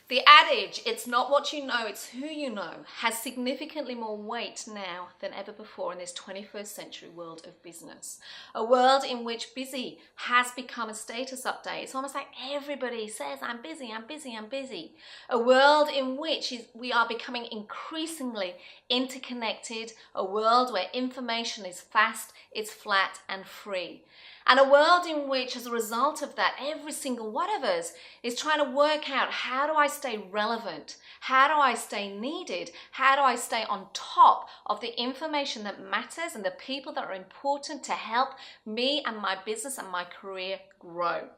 The adage, it's not what you know, it's who you know, has significantly more weight now than ever before in this 21st century world of business. A world in which busy has become a status update. It's almost like everybody says, I'm busy, I'm busy, I'm busy. A world in which we are becoming increasingly interconnected, a world where information is fast, it's flat and free. And a world in which, as a result of that, every single one of us is trying to work out, how do I stay relevant? How do I stay needed? How do I stay on top of the information that matters and the people that are important to help me and my business and my career grow?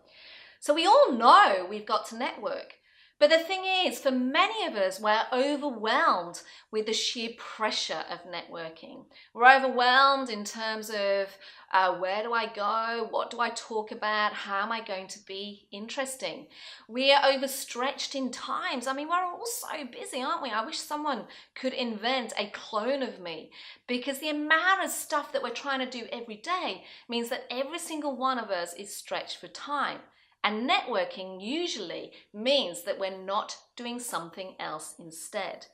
So we all know we've got to network. But the thing is, for many of us, we're overwhelmed with the sheer pressure of networking. We're overwhelmed in terms of where do I go? What do I talk about? How am I going to be interesting? We are overstretched in times. I mean, we're all so busy, aren't we? I wish someone could invent a clone of me, because the amount of stuff that we're trying to do every day means that every single one of us is stretched for time. And networking usually means that we're not doing something else instead.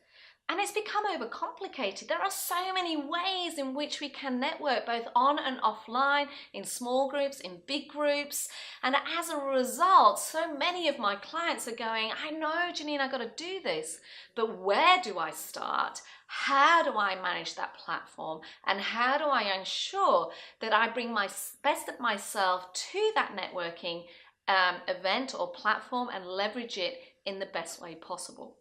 And it's become overcomplicated. There are so many ways in which we can network, both on and offline, in small groups, in big groups. And as a result, so many of my clients are going, I know, Janine, I've got to do this, but where do I start? How do I manage that platform? And how do I ensure that I bring my best of myself to that networking event or platform and leverage it in the best way possible?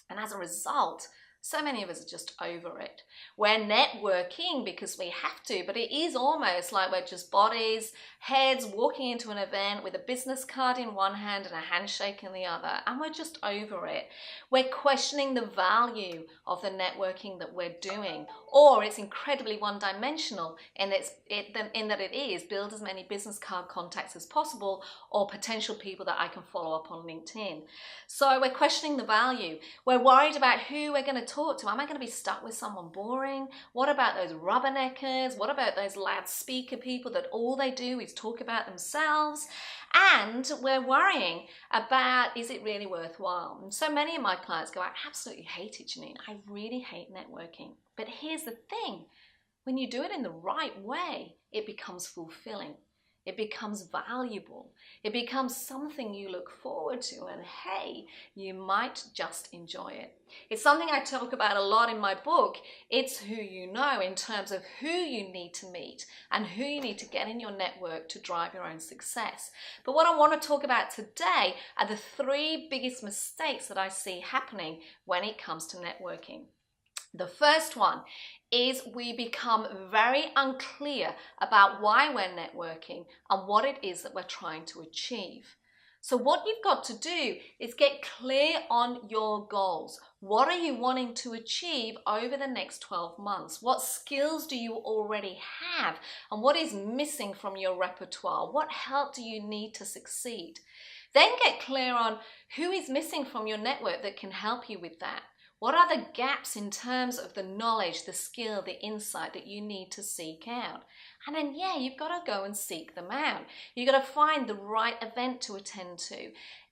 And as a result, so many of us are just over it. We're networking because we have to, but it is almost like we're just bodies, heads walking into an event with a business card in one hand and a handshake in the other, and we're just over it. We're questioning the value of the networking that we're doing, or it's incredibly one-dimensional in that it is build as many business card contacts as possible or potential people that I can follow up on LinkedIn. So we're questioning the value. We're worried about who we're going to talk to. Am I going to be stuck with someone boring? What about those rubberneckers? What about those loudspeaker people that all they do is talk about themselves? And we're worrying about, is it really worthwhile? And so many of my clients go, I absolutely hate it, Janine. I really hate networking. But here's the thing. When you do it in the right way, it becomes fulfilling. It becomes valuable. It becomes something you look forward to, and hey, you might just enjoy it. It's something I talk about a lot in my book. It's who you know, in terms of who you need to meet and who you need to get in your network to drive your own success. But what I want to talk about today are the 3 biggest mistakes that I see happening when it comes to networking. The first one is we become very unclear about why we're networking and what it is that we're trying to achieve. So what you've got to do is get clear on your goals. What are you wanting to achieve over the next 12 months? What skills do you already have? And what is missing from your repertoire? What help do you need to succeed? Then get clear on who is missing from your network that can help you with that. What are the gaps in terms of the knowledge, the skill, the insight that you need to seek out? And then, you've got to go and seek them out. You've got to find the right event to attend to.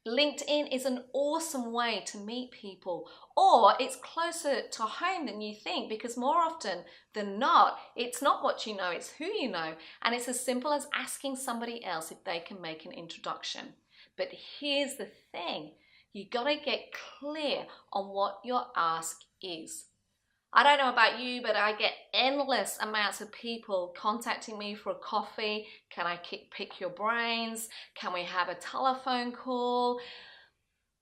LinkedIn is an awesome way to meet people, or it's closer to home than you think, because more often than not, it's not what you know, it's who you know. And it's as simple as asking somebody else if they can make an introduction. But here's the thing. You got to get clear on what your ask is. I don't know about you, but I get endless amounts of people contacting me for a coffee. Can I pick your brains? Can we have a telephone call?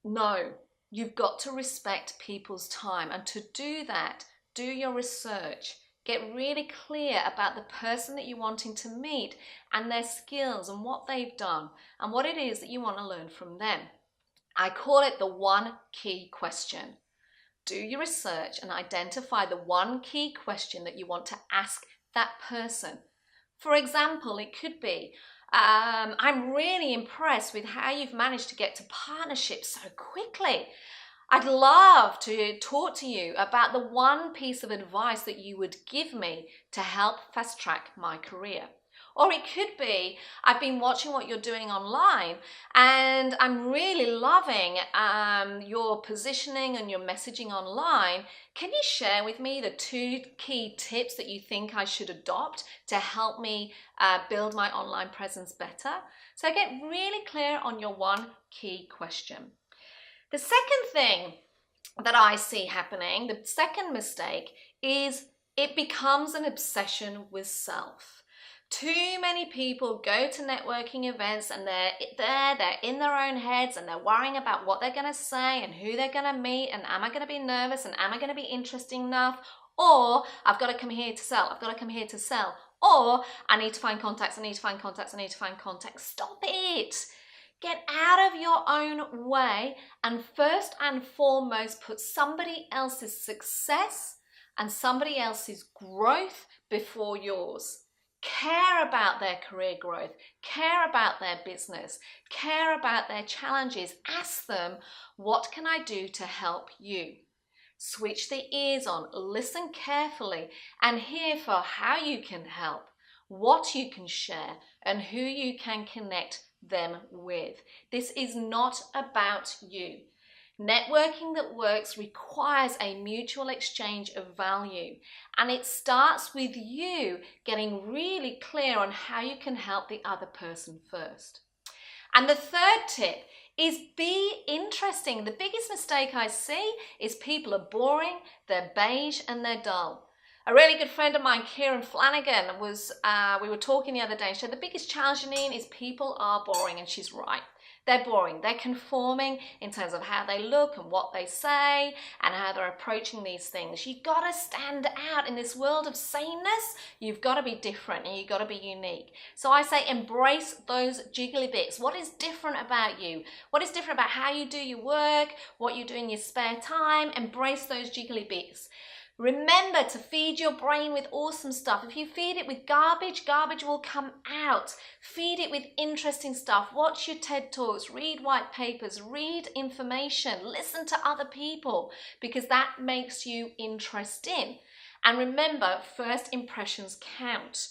No, you've got to respect people's time. And to do that, do your research. Get really clear about the person that you're wanting to meet and their skills and what they've done and what it is that you want to learn from them. I call it the 1 key question. Do your research and identify the 1 key question that you want to ask that person. For example, it could be, I'm really impressed with how you've managed to get to partnership so quickly. I'd love to talk to you about the 1 piece of advice that you would give me to help fast track my career. Or it could be, I've been watching what you're doing online and I'm really loving your positioning and your messaging online. Can you share with me the 2 key tips that you think I should adopt to help me build my online presence better? So get really clear on your 1 key question. The second thing that I see happening, the second mistake, is it becomes an obsession with self. Too many people go to networking events and they're in their own heads and they're worrying about what they're going to say and who they're going to meet and am I going to be nervous and am I going to be interesting enough, or I've got to come here to sell, I've got to come here to sell, or I need to find contacts, I need to find contacts, I need to find contacts. Stop it. Get out of your own way and first and foremost put somebody else's success and somebody else's growth before yours. Care about their career growth, care about their business, care about their challenges. Ask them, what can I do to help you? Switch the ears on, listen carefully and hear for how you can help, what you can share and who you can connect them with. This is not about you. Networking that works requires a mutual exchange of value, and it starts with you getting really clear on how you can help the other person first. And the third tip is be interesting. The biggest mistake I see is people are boring, they're beige and they're dull. A really good friend of mine, Kieran Flanagan, we were talking the other day and she said the biggest challenge, Janine, is people are boring, and she's right. They're boring. They're conforming in terms of how they look and what they say and how they're approaching these things. You've got to stand out in this world of sameness. You've got to be different and you've got to be unique. So I say embrace those jiggly bits. What is different about you? What is different about how you do your work, what you do in your spare time? Embrace those jiggly bits. Remember to feed your brain with awesome stuff. If you feed it with garbage, garbage will come out. Feed it with interesting stuff. Watch your TED Talks, read white papers, read information, listen to other people, because that makes you interesting. And remember, first impressions count.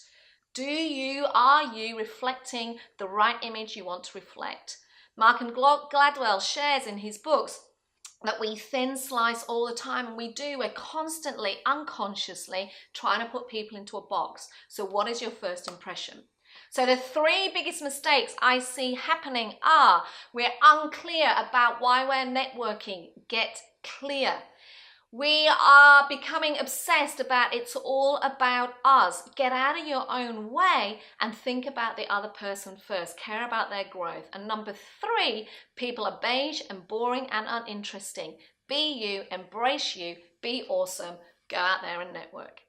Are you reflecting the right image you want to reflect? Malcolm Gladwell shares in his books that we thin slice all the time, and we're constantly, unconsciously trying to put people into a box. So what is your first impression? So the 3 biggest mistakes I see happening are we're unclear about why we're networking. Get clear. We are becoming obsessed about it's all about us. Get out of your own way and think about the other person first. Care about their growth. And number 3, people are beige and boring and uninteresting. Be you, embrace you, be awesome, go out there and network.